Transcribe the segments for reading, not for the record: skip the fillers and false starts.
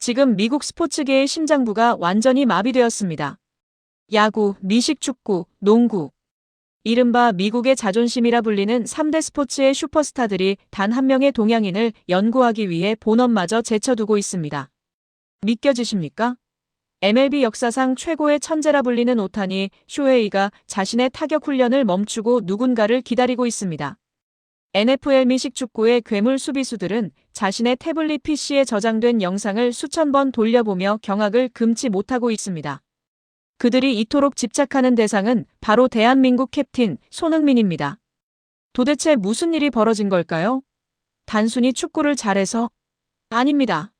지금 미국 스포츠계의 심장부가 완전히 마비되었습니다. 야구, 미식축구, 농구. 이른바 미국의 자존심이라 불리는 3대 스포츠의 슈퍼스타들이 단 한 명의 동양인을 연구하기 위해 본업마저 제쳐두고 있습니다. 믿겨지십니까? MLB 역사상 최고의 천재라 불리는 오타니 쇼헤이가 자신의 타격 훈련을 멈추고 누군가를 기다리고 있습니다. NFL 미식축구의 괴물 수비수들은 자신의 태블릿 PC에 저장된 영상을 수천 번 돌려보며 경악을 금치 못하고 있습니다. 그들이 이토록 집착하는 대상은 바로 대한민국 캡틴 손흥민입니다. 도대체 무슨 일이 벌어진 걸까요? 단순히 축구를 잘해서? 아닙니다.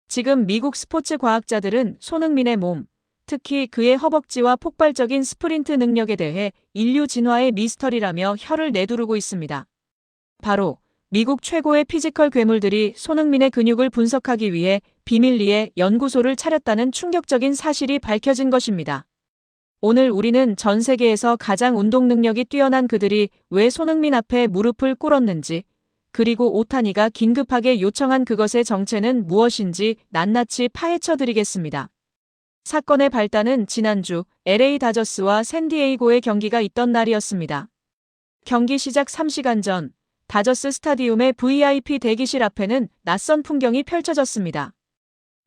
지금 미국 스포츠 과학자들은 손흥민의 몸, 특히 그의 허벅지와 폭발적인 스프린트 능력에 대해 인류 진화의 미스터리라며 혀를 내두르고 있습니다. 바로 미국 최고의 피지컬 괴물들이 손흥민의 근육을 분석하기 위해 비밀리에 연구소를 차렸다는 충격적인 사실이 밝혀진 것입니다. 오늘 우리는 전 세계에서 가장 운동 능력이 뛰어난 그들이 왜 손흥민 앞에 무릎을 꿇었는지, 그리고 오타니가 긴급하게 요청한 그것의 정체는 무엇인지 낱낱이 파헤쳐 드리겠습니다. 사건의 발단은 지난주 LA 다저스와 샌디에이고의 경기가 있던 날이었습니다. 경기 시작 3시간 전 다저스 스타디움의 VIP 대기실 앞에는 낯선 풍경이 펼쳐졌습니다.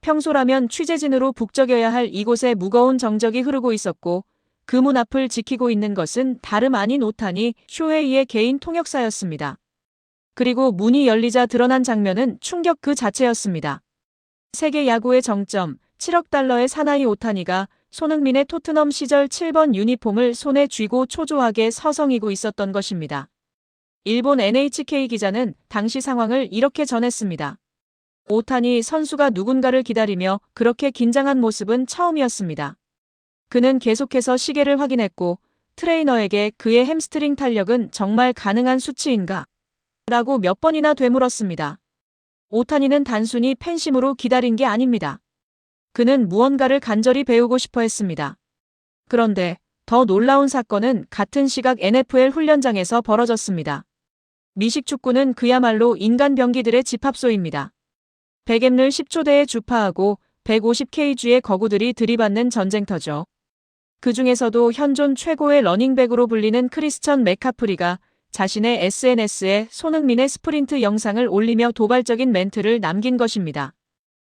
평소라면 취재진으로 북적여야 할 이곳에 무거운 정적이 흐르고 있었고 그 문 앞을 지키고 있는 것은 다름 아닌 오타니 쇼헤이의 개인 통역사였습니다. 그리고 문이 열리자 드러난 장면은 충격 그 자체였습니다. 세계 야구의 정점, 7억 달러의 사나이 오타니가 손흥민의 토트넘 시절 7번 유니폼을 손에 쥐고 초조하게 서성이고 있었던 것입니다. 일본 NHK 기자는 당시 상황을 이렇게 전했습니다. 오타니 선수가 누군가를 기다리며 그렇게 긴장한 모습은 처음이었습니다. 그는 계속해서 시계를 확인했고 트레이너에게 그의 햄스트링 탄력은 정말 가능한 수치인가? 라고 몇 번이나 되물었습니다. 오타니는 단순히 팬심으로 기다린 게 아닙니다. 그는 무언가를 간절히 배우고 싶어 했습니다. 그런데 더 놀라운 사건은 같은 시각 NFL 훈련장에서 벌어졌습니다. 미식축구는 그야말로 인간 병기들의 집합소입니다. 100m를 10초대에 주파하고 150kg의 거구들이 들이받는 전쟁터죠. 그 중에서도 현존 최고의 러닝백으로 불리는 크리스천 맥카프리가 자신의 SNS에 손흥민의 스프린트 영상을 올리며 도발적인 멘트를 남긴 것입니다.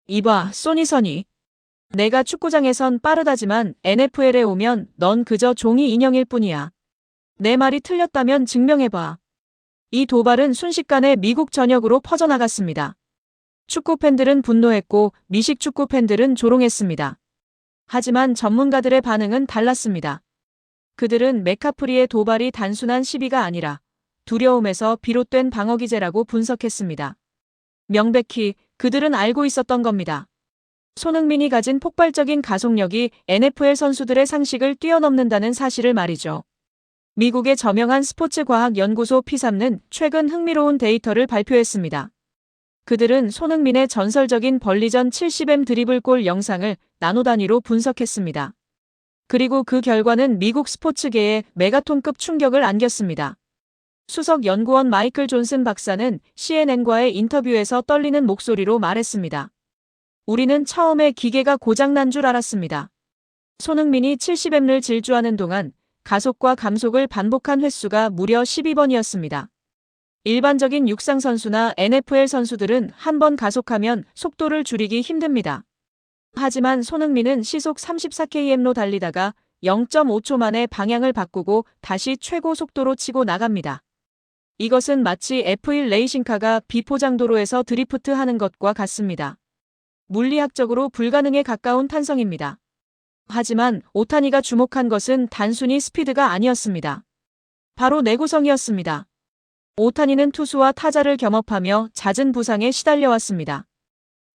이봐, 소니선이. 내가 축구장에선 빠르다지만 NFL에 오면 넌 그저 종이 인형일 뿐이야. 내 말이 틀렸다면 증명해봐. 이 도발은 순식간에 미국 전역으로 퍼져나갔습니다. 축구 팬들은 분노했고 미식축구 팬들은 조롱했습니다. 하지만 전문가들의 반응은 달랐습니다. 그들은 맥카프리의 도발이 단순한 시비가 아니라 두려움에서 비롯된 방어기제라고 분석했습니다. 명백히 그들은 알고 있었던 겁니다. 손흥민이 가진 폭발적인 가속력이 NFL 선수들의 상식을 뛰어넘는다는 사실을 말이죠. 미국의 저명한 스포츠 과학 연구소 P3는 최근 흥미로운 데이터를 발표했습니다. 그들은 손흥민의 전설적인 벌리전 70m 드리블골 영상을 나노 단위로 분석했습니다. 그리고 그 결과는 미국 스포츠계에 메가톤급 충격을 안겼습니다. 수석 연구원 마이클 존슨 박사는 CNN과의 인터뷰에서 떨리는 목소리로 말했습니다. 우리는 처음에 기계가 고장난 줄 알았습니다. 손흥민이 70m를 질주하는 동안 가속과 감속을 반복한 횟수가 무려 12번이었습니다. 일반적인 육상 선수나 NFL 선수들은 한 번 가속하면 속도를 줄이기 힘듭니다. 하지만 손흥민은 시속 34km로 달리다가 0.5초 만에 방향을 바꾸고 다시 최고 속도로 치고 나갑니다. 이것은 마치 F1 레이싱카가 비포장도로에서 드리프트하는 것과 같습니다. 물리학적으로 불가능에 가까운 탄성입니다. 하지만 오타니가 주목한 것은 단순히 스피드가 아니었습니다. 바로 내구성이었습니다. 오타니는 투수와 타자를 겸업하며 잦은 부상에 시달려왔습니다.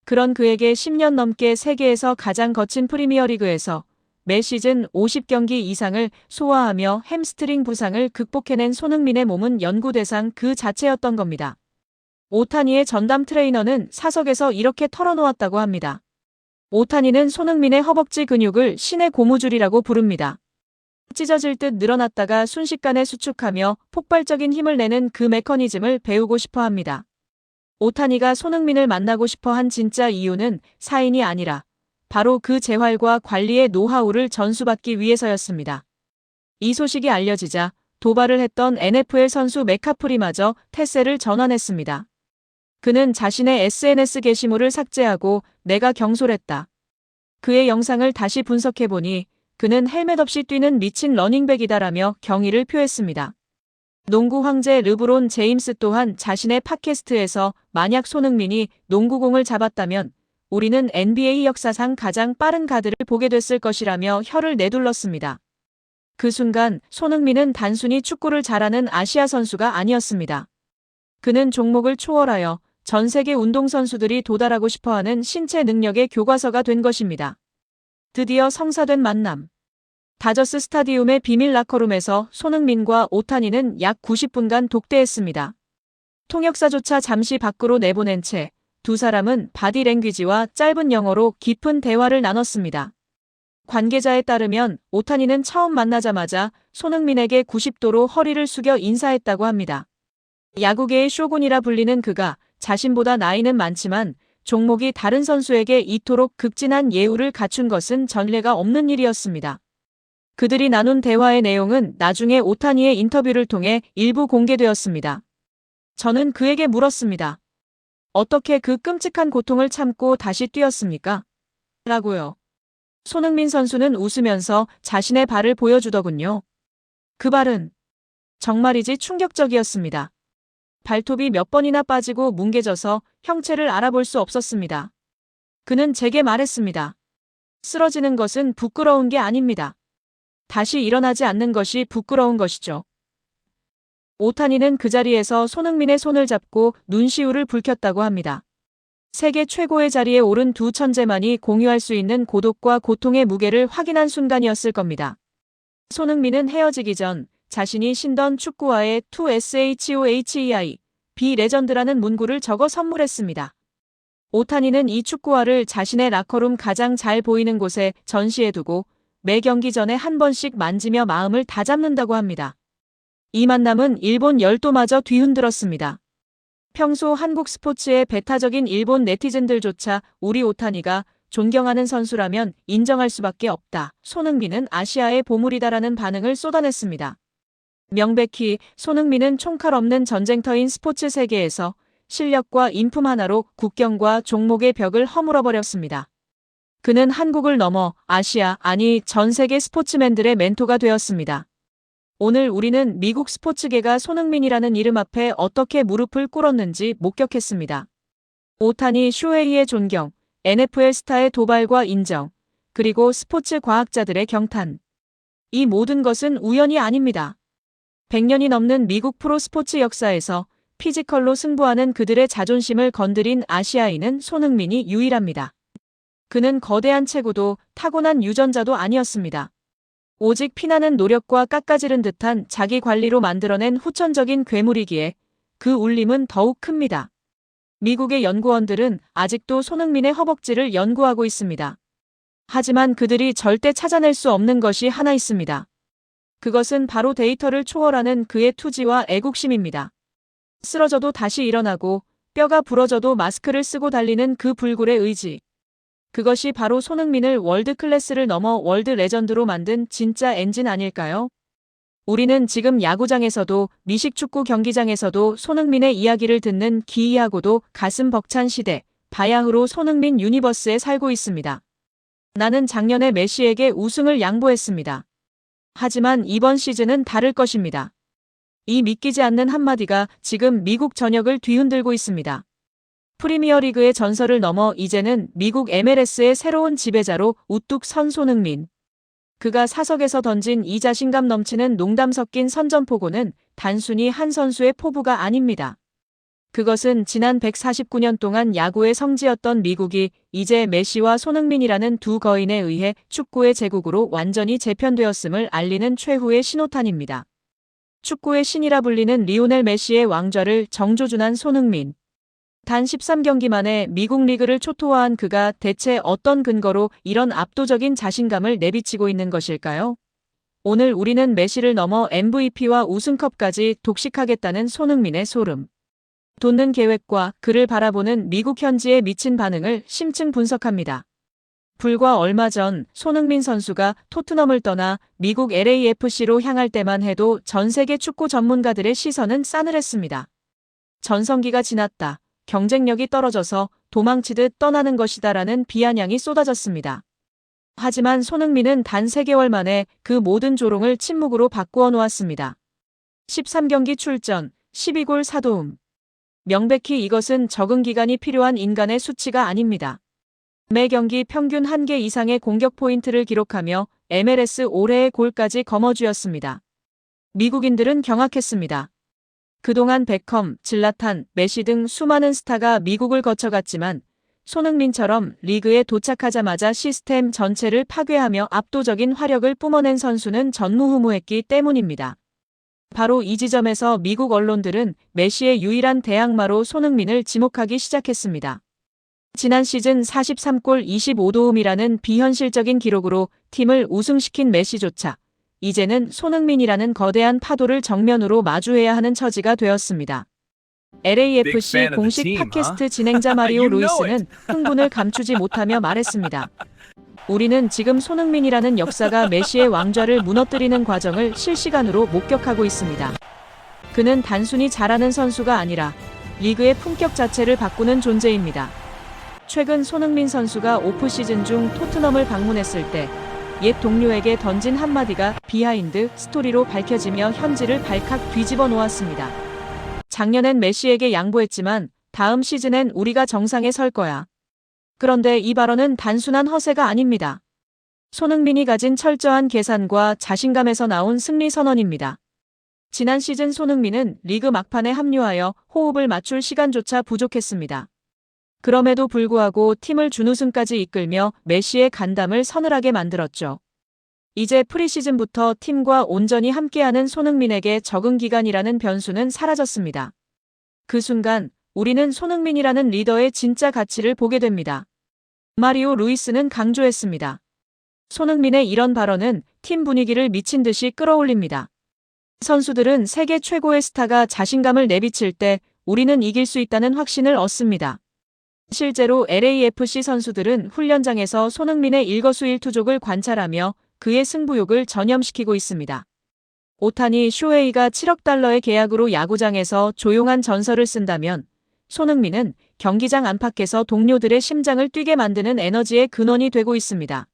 그런 그에게 10년 넘게 세계에서 가장 거친 프리미어리그에서 매 시즌 50경기 이상을 소화하며 햄스트링 부상을 극복해낸 손흥민의 몸은 연구 대상 그 자체였던 겁니다. 오타니의 전담 트레이너는 사석에서 이렇게 털어놓았다고 합니다. 오타니는 손흥민의 허벅지 근육을 신의 고무줄이라고 부릅니다. 찢어질 듯 늘어났다가 순식간에 수축하며 폭발적인 힘을 내는 그 메커니즘을 배우고 싶어 합니다. 오타니가 손흥민을 만나고 싶어 한 진짜 이유는 사인이 아니라 바로 그 재활과 관리의 노하우를 전수받기 위해서였습니다. 이 소식이 알려지자 도발을 했던 NFL 선수 맥카프리마저 태세를 전환했습니다. 그는 자신의 SNS 게시물을 삭제하고 내가 경솔했다. 그의 영상을 다시 분석해보니 그는 헬멧 없이 뛰는 미친 러닝백이다라며 경의를 표했습니다. 농구 황제 르브론 제임스 또한 자신의 팟캐스트에서 만약 손흥민이 농구공을 잡았다면 우리는 NBA 역사상 가장 빠른 가드를 보게 됐을 것이라며 혀를 내둘렀습니다. 그 순간 손흥민은 단순히 축구를 잘하는 아시아 선수가 아니었습니다. 그는 종목을 초월하여 전 세계 운동선수들이 도달하고 싶어하는 신체 능력의 교과서가 된 것입니다. 드디어 성사된 만남. 다저스 스타디움의 비밀 라커룸에서 손흥민과 오타니는 약 90분간 독대했습니다. 통역사조차 잠시 밖으로 내보낸 채 두 사람은 바디랭귀지와 짧은 영어로 깊은 대화를 나눴습니다. 관계자에 따르면 오타니는 처음 만나자마자 손흥민에게 90도로 허리를 숙여 인사했다고 합니다. 야구계의 쇼군이라 불리는 그가 자신보다 나이는 많지만 종목이 다른 선수에게 이토록 극진한 예우를 갖춘 것은 전례가 없는 일이었습니다. 그들이 나눈 대화의 내용은 나중에 오타니의 인터뷰를 통해 일부 공개되었습니다. 저는 그에게 물었습니다. 어떻게 그 끔찍한 고통을 참고 다시 뛰었습니까? 라고요. 손흥민 선수는 웃으면서 자신의 발을 보여주더군요. 그 발은 정말이지 충격적이었습니다. 발톱이 몇 번이나 빠지고 뭉개져서 형체를 알아볼 수 없었습니다. 그는 제게 말했습니다. 쓰러지는 것은 부끄러운 게 아닙니다. 다시 일어나지 않는 것이 부끄러운 것이죠. 오타니는 그 자리에서 손흥민의 손을 잡고 눈시울을 붉혔다고 합니다. 세계 최고의 자리에 오른 두 천재만이 공유할 수 있는 고독과 고통의 무게를 확인한 순간이었을 겁니다. 손흥민은 헤어지기 전 자신이 신던 축구화에 2SHOHEI, 비 레전드라는 문구를 적어 선물했습니다. 오타니는 이 축구화를 자신의 라커룸 가장 잘 보이는 곳에 전시해두고 매 경기 전에 한 번씩 만지며 마음을 다잡는다고 합니다. 이 만남은 일본 열도마저 뒤흔들었습니다. 평소 한국 스포츠에 배타적인 일본 네티즌들조차 우리 오타니가 존경하는 선수라면 인정할 수밖에 없다. 손흥민은 아시아의 보물이다라는 반응을 쏟아냈습니다. 명백히 손흥민은 총칼 없는 전쟁터인 스포츠 세계에서 실력과 인품 하나로 국경과 종목의 벽을 허물어버렸습니다. 그는 한국을 넘어 아시아, 아니 전 세계 스포츠맨들의 멘토가 되었습니다. 오늘 우리는 미국 스포츠계가 손흥민이라는 이름 앞에 어떻게 무릎을 꿇었는지 목격했습니다. 오타니 쇼헤이의 존경, NFL 스타의 도발과 인정, 그리고 스포츠 과학자들의 경탄. 이 모든 것은 우연이 아닙니다. 100년이 넘는 미국 프로 스포츠 역사에서 피지컬로 승부하는 그들의 자존심을 건드린 아시아인은 손흥민이 유일합니다. 그는 거대한 체구도 타고난 유전자도 아니었습니다. 오직 피나는 노력과 깎아지른 듯한 자기 관리로 만들어낸 후천적인 괴물이기에 그 울림은 더욱 큽니다. 미국의 연구원들은 아직도 손흥민의 허벅지를 연구하고 있습니다. 하지만 그들이 절대 찾아낼 수 없는 것이 하나 있습니다. 그것은 바로 데이터를 초월하는 그의 투지와 애국심입니다. 쓰러져도 다시 일어나고 뼈가 부러져도 마스크를 쓰고 달리는 그 불굴의 의지. 그것이 바로 손흥민을 월드 클래스를 넘어 월드 레전드로 만든 진짜 엔진 아닐까요? 우리는 지금 야구장에서도 미식축구 경기장에서도 손흥민의 이야기를 듣는 기이하고도 가슴 벅찬 시대, 바야흐로 손흥민 유니버스에 살고 있습니다. 나는 작년에 메시에게 우승을 양보했습니다. 하지만 이번 시즌은 다를 것입니다. 이 믿기지 않는 한마디가 지금 미국 전역을 뒤흔들고 있습니다. 프리미어리그의 전설을 넘어 이제는 미국 MLS의 새로운 지배자로 우뚝 선 손흥민. 그가 사석에서 던진 이 자신감 넘치는 농담 섞인 선전포고는 단순히 한 선수의 포부가 아닙니다. 그것은 지난 149년 동안 야구의 성지였던 미국이 이제 메시와 손흥민이라는 두 거인에 의해 축구의 제국으로 완전히 재편되었음을 알리는 최후의 신호탄입니다. 축구의 신이라 불리는 리오넬 메시의 왕좌를 정조준한 손흥민. 단 13경기 만에 미국 리그를 초토화한 그가 대체 어떤 근거로 이런 압도적인 자신감을 내비치고 있는 것일까요? 오늘 우리는 메시를 넘어 MVP와 우승컵까지 독식하겠다는 손흥민의 소름. 돋는 계획과 그를 바라보는 미국 현지의 미친 반응을 심층 분석합니다. 불과 얼마 전 손흥민 선수가 토트넘을 떠나 미국 LAFC로 향할 때만 해도 전 세계 축구 전문가들의 시선은 싸늘했습니다. 전성기가 지났다. 경쟁력이 떨어져서 도망치듯 떠나는 것이다라는 비아냥이 쏟아졌습니다. 하지만 손흥민은 단 3개월 만에 그 모든 조롱을 침묵으로 바꾸어 놓았습니다. 13경기 출전, 12골 4도움. 명백히 이것은 적응 기간이 필요한 인간의 수치가 아닙니다. 매 경기 평균 1개 이상의 공격 포인트를 기록하며 MLS 올해의 골까지 거머쥐었습니다. 미국인들은 경악했습니다. 그동안 베컴, 질라탄, 메시 등 수많은 스타가 미국을 거쳐갔지만 손흥민처럼 리그에 도착하자마자 시스템 전체를 파괴하며 압도적인 화력을 뿜어낸 선수는 전무후무했기 때문입니다. 바로 이 지점에서 미국 언론들은 메시의 유일한 대항마로 손흥민을 지목하기 시작했습니다. 지난 시즌 43골 25도움이라는 비현실적인 기록으로 팀을 우승시킨 메시조차 이제는 손흥민이라는 거대한 파도를 정면으로 마주해야 하는 처지가 되었습니다. LAFC 공식 팟캐스트 진행자 마리오 루이스는 흥분을 감추지 못하며 말했습니다. 우리는 지금 손흥민이라는 역사가 메시의 왕좌를 무너뜨리는 과정을 실시간으로 목격하고 있습니다. 그는 단순히 잘하는 선수가 아니라 리그의 품격 자체를 바꾸는 존재입니다. 최근 손흥민 선수가 오프시즌 중 토트넘을 방문했을 때 옛 동료에게 던진 한마디가 비하인드 스토리로 밝혀지며 현지를 발칵 뒤집어 놓았습니다. 작년엔 메시에게 양보했지만 다음 시즌엔 우리가 정상에 설 거야. 그런데 이 발언은 단순한 허세가 아닙니다. 손흥민이 가진 철저한 계산과 자신감에서 나온 승리 선언입니다. 지난 시즌 손흥민은 리그 막판에 합류하여 호흡을 맞출 시간조차 부족했습니다. 그럼에도 불구하고 팀을 준우승까지 이끌며 메시의 간담을 서늘하게 만들었죠. 이제 프리시즌부터 팀과 온전히 함께하는 손흥민에게 적응 기간이라는 변수는 사라졌습니다. 그 순간 우리는 손흥민이라는 리더의 진짜 가치를 보게 됩니다. 마리오 루이스는 강조했습니다. 손흥민의 이런 발언은 팀 분위기를 미친 듯이 끌어올립니다. 선수들은 세계 최고의 스타가 자신감을 내비칠 때 우리는 이길 수 있다는 확신을 얻습니다. 실제로 LAFC 선수들은 훈련장에서 손흥민의 일거수일투족을 관찰하며 그의 승부욕을 전염시키고 있습니다. 오타니 쇼헤이가 7억 달러의 계약으로 야구장에서 조용한 전설을 쓴다면 손흥민은 경기장 안팎에서 동료들의 심장을 뛰게 만드는 에너지의 근원이 되고 있습니다.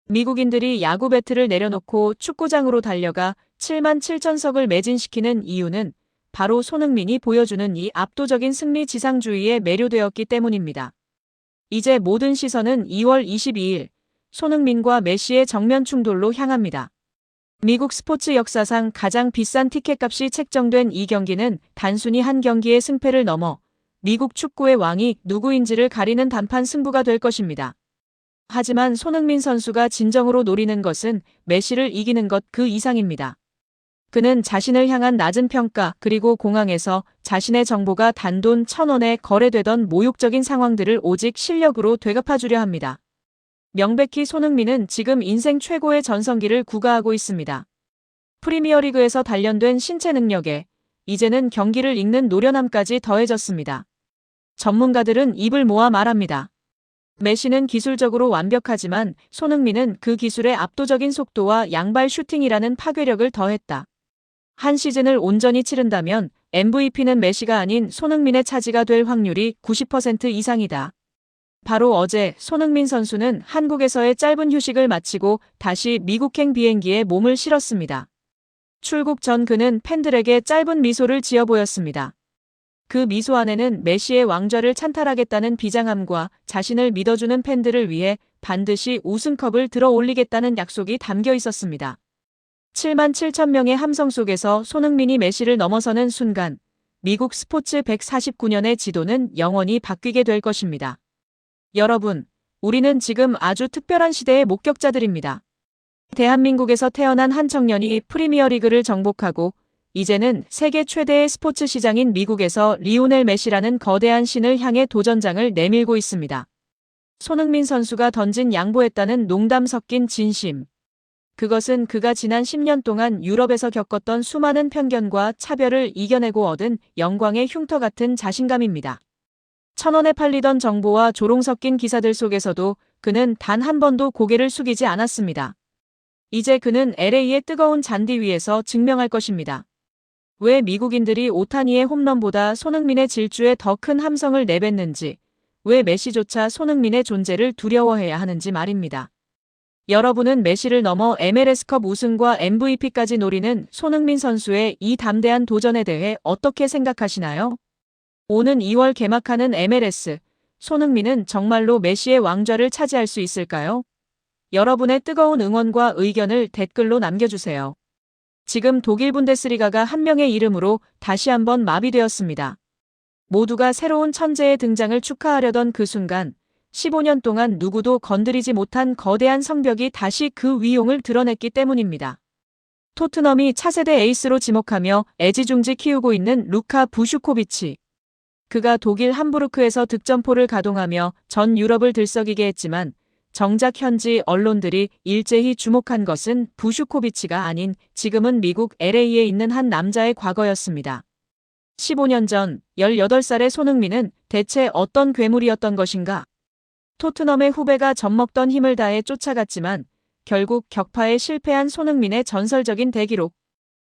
미국인들이 야구 배트를 내려놓고 축구장으로 달려가 7만 7천석을 매진시키는 이유는 바로 손흥민이 보여주는 이 압도적인 승리 지상주의에 매료되었기 때문입니다. 이제 모든 시선은 2월 22일 손흥민과 메시의 정면 충돌로 향합니다. 미국 스포츠 역사상 가장 비싼 티켓값이 책정된 이 경기는 단순히 한 경기의 승패를 넘어 미국 축구의 왕이 누구인지를 가리는 단판 승부가 될 것입니다. 하지만 손흥민 선수가 진정으로 노리는 것은 메시를 이기는 것 그 이상입니다. 그는 자신을 향한 낮은 평가 그리고 공항에서 자신의 정보가 단돈 1,000원에 거래되던 모욕적인 상황들을 오직 실력으로 되갚아주려 합니다. 명백히 손흥민은 지금 인생 최고의 전성기를 구가하고 있습니다. 프리미어리그에서 단련된 신체 능력에 이제는 경기를 읽는 노련함까지 더해졌습니다. 전문가들은 입을 모아 말합니다. 메시는 기술적으로 완벽하지만 손흥민은 그 기술의 압도적인 속도와 양발 슈팅이라는 파괴력을 더했다. 한 시즌을 온전히 치른다면 MVP는 메시가 아닌 손흥민의 차지가 될 확률이 90% 이상이다. 바로 어제 손흥민 선수는 한국에서의 짧은 휴식을 마치고 다시 미국행 비행기에 몸을 실었습니다. 출국 전 그는 팬들에게 짧은 미소를 지어 보였습니다. 그 미소 안에는 메시의 왕좌를 찬탈하겠다는 비장함과 자신을 믿어주는 팬들을 위해 반드시 우승컵을 들어 올리겠다는 약속이 담겨 있었습니다. 7만 7천 명의 함성 속에서 손흥민이 메시를 넘어서는 순간 미국 스포츠 149년의 지도는 영원히 바뀌게 될 것입니다. 여러분, 우리는 지금 아주 특별한 시대의 목격자들입니다. 대한민국에서 태어난 한 청년이 프리미어리그를 정복하고 이제는 세계 최대의 스포츠 시장인 미국에서 리오넬 메시라는 거대한 신을 향해 도전장을 내밀고 있습니다. 손흥민 선수가 던진 양보했다는 농담 섞인 진심. 그것은 그가 지난 10년 동안 유럽에서 겪었던 수많은 편견과 차별을 이겨내고 얻은 영광의 흉터 같은 자신감입니다. 1,000원에 팔리던 정보와 조롱 섞인 기사들 속에서도 그는 단 한 번도 고개를 숙이지 않았습니다. 이제 그는 LA의 뜨거운 잔디 위에서 증명할 것입니다. 왜 미국인들이 오타니의 홈런보다 손흥민의 질주에 더 큰 함성을 내뱉는지, 왜 메시조차 손흥민의 존재를 두려워해야 하는지 말입니다. 여러분은 메시를 넘어 MLS컵 우승과 MVP까지 노리는 손흥민 선수의 이 담대한 도전에 대해 어떻게 생각하시나요? 오는 2월 개막하는 MLS, 손흥민은 정말로 메시의 왕좌를 차지할 수 있을까요? 여러분의 뜨거운 응원과 의견을 댓글로 남겨주세요. 지금 독일 분데스리가가 한 명의 이름으로 다시 한번 마비되었습니다. 모두가 새로운 천재의 등장을 축하하려던 그 순간 15년 동안 누구도 건드리지 못한 거대한 성벽이 다시 그 위용을 드러냈기 때문입니다. 토트넘이 차세대 에이스로 지목하며 애지중지 키우고 있는 루카 부슈코비치. 그가 독일 함부르크에서 득점포를 가동하며 전 유럽을 들썩이게 했지만 정작 현지 언론들이 일제히 주목한 것은 부슈코비치가 아닌 지금은 미국 LA에 있는 한 남자의 과거였습니다. 15년 전 18살의 손흥민은 대체 어떤 괴물이었던 것인가? 토트넘의 후배가 젖먹던 힘을 다해 쫓아갔지만 결국 격파에 실패한 손흥민의 전설적인 대기록.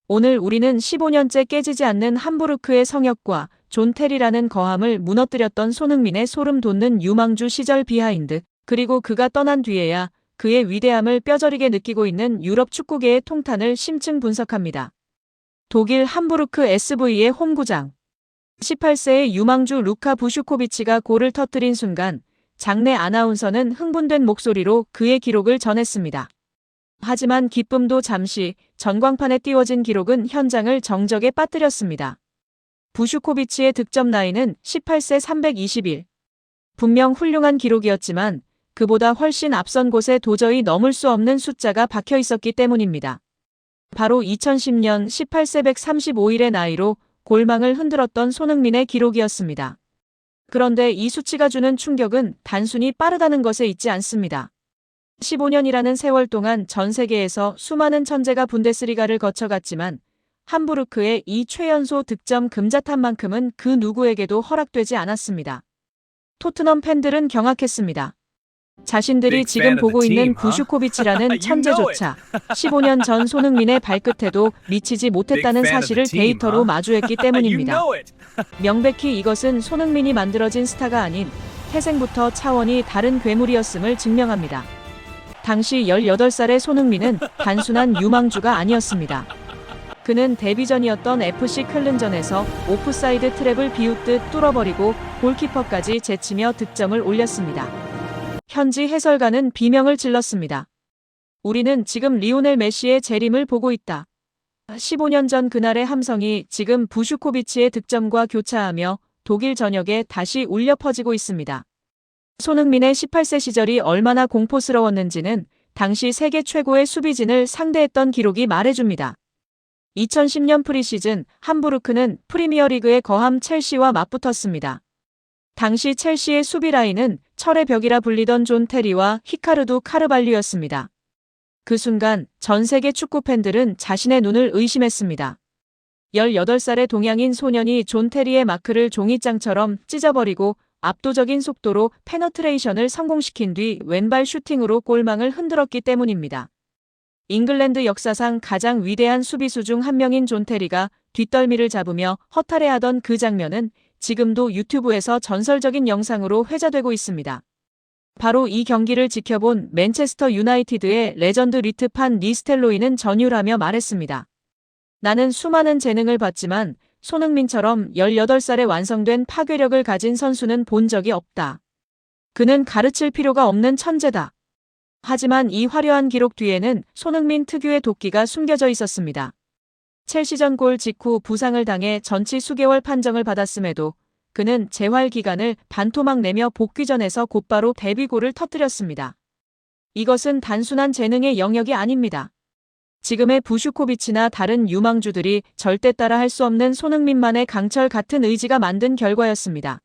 오늘 우리는 15년째 깨지지 않는 함부르크의 성역과 존 테리라는 거함을 무너뜨렸던 손흥민의 소름 돋는 유망주 시절 비하인드, 그리고 그가 떠난 뒤에야 그의 위대함을 뼈저리게 느끼고 있는 유럽 축구계의 통탄을 심층 분석합니다. 독일 함부르크 SV의 홈구장. 18세의 유망주 루카 부슈코비치가 골을 터뜨린 순간 장내 아나운서는 흥분된 목소리로 그의 기록을 전했습니다. 하지만 기쁨도 잠시, 전광판에 띄워진 기록은 현장을 정적에 빠뜨렸습니다. 부슈코비치의 득점 나이는 18세 321. 분명 훌륭한 기록이었지만 그보다 훨씬 앞선 곳에 도저히 넘을 수 없는 숫자가 박혀 있었기 때문입니다. 바로 2010년 18세 135일의 나이로 골망을 흔들었던 손흥민의 기록이었습니다. 그런데 이 수치가 주는 충격은 단순히 빠르다는 것에 있지 않습니다. 15년이라는 세월 동안 전 세계에서 수많은 천재가 분데스리가를 거쳐갔지만 함부르크의 이 최연소 득점 금자탑만큼은 그 누구에게도 허락되지 않았습니다. 토트넘 팬들은 경악했습니다. 자신들이 지금 보고 있는 부슈코비치라는 천재조차 15년 전 손흥민의 발끝에도 미치지 못했다는 사실을 데이터로 마주했기 때문입니다. 명백히 이것은 손흥민이 만들어진 스타가 아닌 태생부터 차원이 다른 괴물이었음을 증명합니다. 당시 18살의 손흥민은 단순한 유망주가 아니었습니다. 그는 데뷔전이었던 FC 쾰른전에서 오프사이드 트랩을 비웃듯 뚫어버리고 골키퍼까지 제치며 득점을 올렸습니다. 현지 해설가는 비명을 질렀습니다. 우리는 지금 리오넬 메시의 재림을 보고 있다. 15년 전 그날의 함성이 지금 부슈코비치의 득점과 교차하며 독일 전역에 다시 울려 퍼지고 있습니다. 손흥민의 18세 시절이 얼마나 공포스러웠는지는 당시 세계 최고의 수비진을 상대했던 기록이 말해줍니다. 2010년 프리시즌 함부르크는 프리미어리그의 거함 첼시와 맞붙었습니다. 당시 첼시의 수비 라인은 철의 벽이라 불리던 존 테리와 히카르두 카르발류였습니다. 그 순간 전 세계 축구 팬들은 자신의 눈을 의심했습니다. 18살의 동양인 소년이 존 테리의 마크를 종이장처럼 찢어버리고 압도적인 속도로 페너트레이션을 성공시킨 뒤 왼발 슈팅으로 골망을 흔들었기 때문입니다. 잉글랜드 역사상 가장 위대한 수비수 중 한 명인 존 테리가 뒷덜미를 잡으며 허탈해하던 그 장면은 지금도 유튜브에서 전설적인 영상으로 회자되고 있습니다. 바로 이 경기를 지켜본 맨체스터 유나이티드의 레전드 리트 판 니스텔로이는 전율하며 말했습니다. 나는 수많은 재능을 봤지만 손흥민처럼 18살에 완성된 파괴력을 가진 선수는 본 적이 없다. 그는 가르칠 필요가 없는 천재다. 하지만 이 화려한 기록 뒤에는 손흥민 특유의 도끼가 숨겨져 있었습니다. 첼시전 골 직후 부상을 당해 전치 수개월 판정을 받았음에도 그는 재활 기간을 반토막 내며 복귀전에서 곧바로 데뷔골을 터뜨렸습니다. 이것은 단순한 재능의 영역이 아닙니다. 지금의 부슈코비치나 다른 유망주들이 절대 따라 할 수 없는 손흥민만의 강철 같은 의지가 만든 결과였습니다.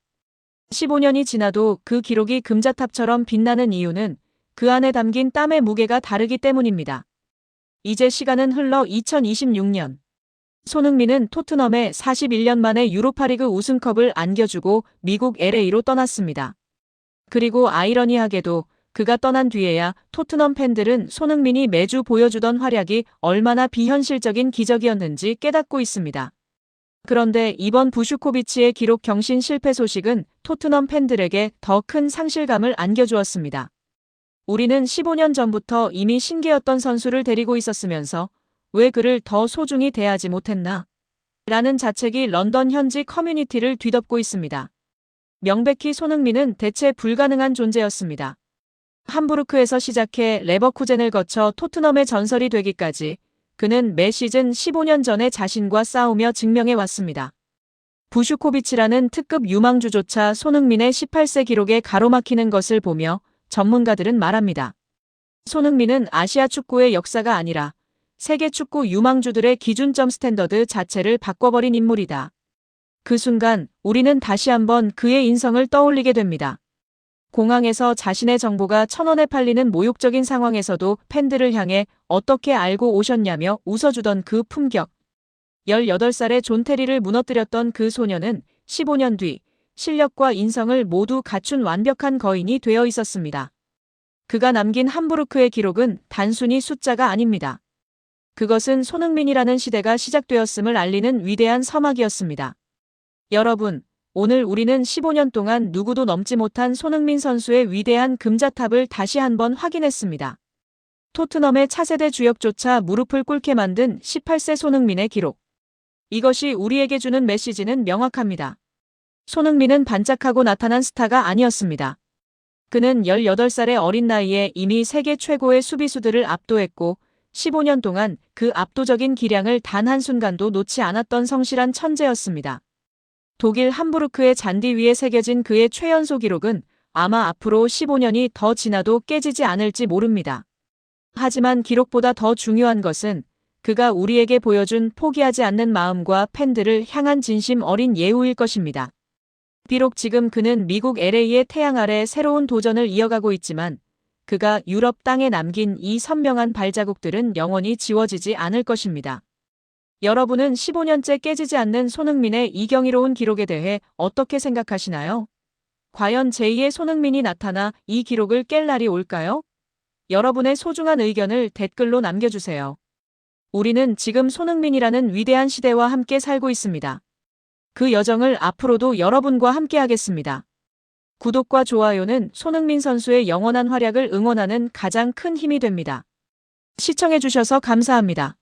15년이 지나도 그 기록이 금자탑처럼 빛나는 이유는 그 안에 담긴 땀의 무게가 다르기 때문입니다. 이제 시간은 흘러 2026년. 손흥민은 토트넘에 41년 만에 유로파리그 우승컵을 안겨주고 미국 LA로 떠났습니다. 그리고 아이러니하게도 그가 떠난 뒤에야 토트넘 팬들은 손흥민이 매주 보여주던 활약이 얼마나 비현실적인 기적이었는지 깨닫고 있습니다. 그런데 이번 부슈코비치의 기록 경신 실패 소식은 토트넘 팬들에게 더 큰 상실감을 안겨주었습니다. 우리는 15년 전부터 이미 신기했던 선수를 데리고 있었으면서 왜 그를 더 소중히 대하지 못했나? 라는 자책이 런던 현지 커뮤니티를 뒤덮고 있습니다. 명백히 손흥민은 대체 불가능한 존재였습니다. 함부르크에서 시작해 레버쿠젠을 거쳐 토트넘의 전설이 되기까지 그는 매 시즌 15년 전에 자신과 싸우며 증명해 왔습니다. 부슈코비치라는 특급 유망주조차 손흥민의 18세 기록에 가로막히는 것을 보며 전문가들은 말합니다. 손흥민은 아시아 축구의 역사가 아니라 세계 축구 유망주들의 기준점 스탠더드 자체를 바꿔버린 인물이다. 그 순간 우리는 다시 한번 그의 인성을 떠올리게 됩니다. 공항에서 자신의 정보가 1,000원에 팔리는 모욕적인 상황에서도 팬들을 향해 어떻게 알고 오셨냐며 웃어주던 그 품격. 18살의 존 테리를 무너뜨렸던 그 소녀는 15년 뒤 실력과 인성을 모두 갖춘 완벽한 거인이 되어 있었습니다. 그가 남긴 함부르크의 기록은 단순히 숫자가 아닙니다. 그것은 손흥민이라는 시대가 시작되었음을 알리는 위대한 서막이었습니다. 여러분, 오늘 우리는 15년 동안 누구도 넘지 못한 손흥민 선수의 위대한 금자탑을 다시 한번 확인했습니다. 토트넘의 차세대 주역조차 무릎을 꿇게 만든 18세 손흥민의 기록. 이것이 우리에게 주는 메시지는 명확합니다. 손흥민은 반짝하고 나타난 스타가 아니었습니다. 그는 18살의 어린 나이에 이미 세계 최고의 수비수들을 압도했고 15년 동안 그 압도적인 기량을 단 한순간도 놓지 않았던 성실한 천재였습니다. 독일 함부르크의 잔디 위에 새겨진 그의 최연소 기록은 아마 앞으로 15년이 더 지나도 깨지지 않을지 모릅니다. 하지만 기록보다 더 중요한 것은 그가 우리에게 보여준 포기하지 않는 마음과 팬들을 향한 진심 어린 예우일 것입니다. 비록 지금 그는 미국 LA의 태양 아래 새로운 도전을 이어가고 있지만 그가 유럽 땅에 남긴 이 선명한 발자국들은 영원히 지워지지 않을 것입니다. 여러분은 15년째 깨지지 않는 손흥민의 이 경이로운 기록에 대해 어떻게 생각하시나요? 과연 제2의 손흥민이 나타나 이 기록을 깰 날이 올까요? 여러분의 소중한 의견을 댓글로 남겨주세요. 우리는 지금 손흥민이라는 위대한 시대와 함께 살고 있습니다. 그 여정을 앞으로도 여러분과 함께 하겠습니다. 구독과 좋아요는 손흥민 선수의 영원한 활약을 응원하는 가장 큰 힘이 됩니다. 시청해주셔서 감사합니다.